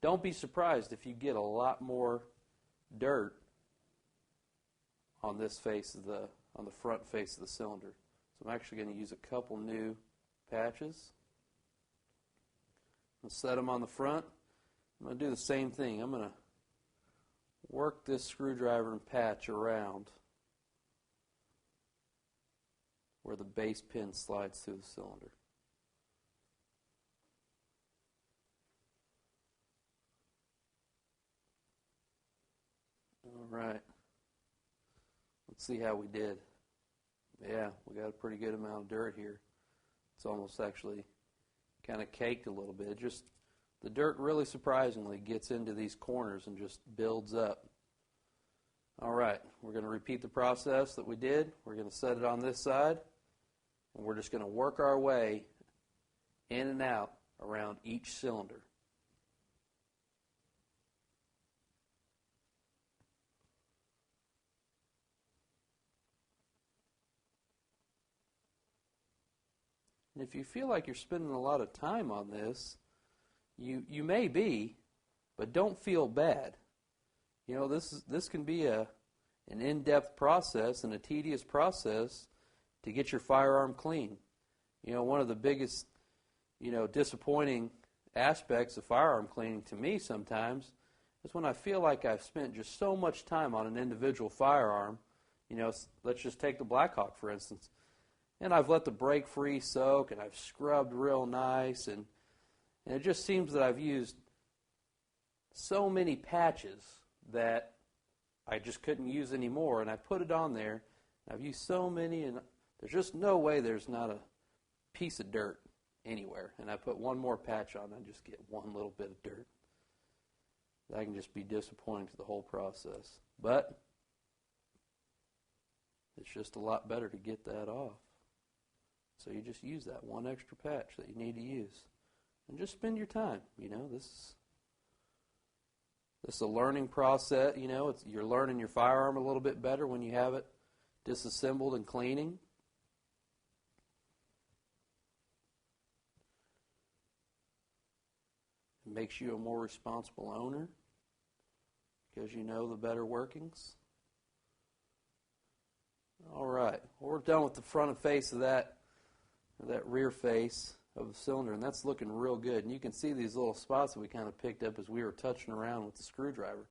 don't be surprised if you get a lot more dirt on this face of on the front face of the cylinder. So I'm actually going to use a couple new patches. I'm going to set them on the front. I'm going to do the same thing. I'm going to work this screwdriver and patch around where the base pin slides through the cylinder. All right. Let's see how we did. Yeah, we got a pretty good amount of dirt here. It's almost actually kind of caked a little bit. Just the dirt really surprisingly gets into these corners and just builds up. All right, we're going to repeat the process that we did. We're going to set it on this side, and we're just going to work our way in and out around each cylinder. And if you feel like you're spending a lot of time on this, you may be, but don't feel bad. You know, this can be an in-depth process and a tedious process to get your firearm clean. You know, one of the biggest, disappointing aspects of firearm cleaning to me sometimes is when I feel like I've spent just so much time on an individual firearm. You know, let's just take the Blackhawk, for instance. And I've let the brake free soak, and I've scrubbed real nice, and it just seems that I've used so many patches that I just couldn't use anymore, and I put it on there. I've used so many, and there's just no way there's not a piece of dirt anywhere. And I put one more patch on, and I just get one little bit of dirt. That can just be disappointing to the whole process. But it's just a lot better to get that off. So you just use that one extra patch that you need to use. And just spend your time. You know, this is a learning process. You know, you're learning your firearm a little bit better when you have it disassembled and cleaning. It makes you a more responsible owner because you know the better workings. All right, well, we're done with the front and face of that rear face of the cylinder, and that's looking real good. And you can see these little spots that we kind of picked up as we were touching around with the screwdriver.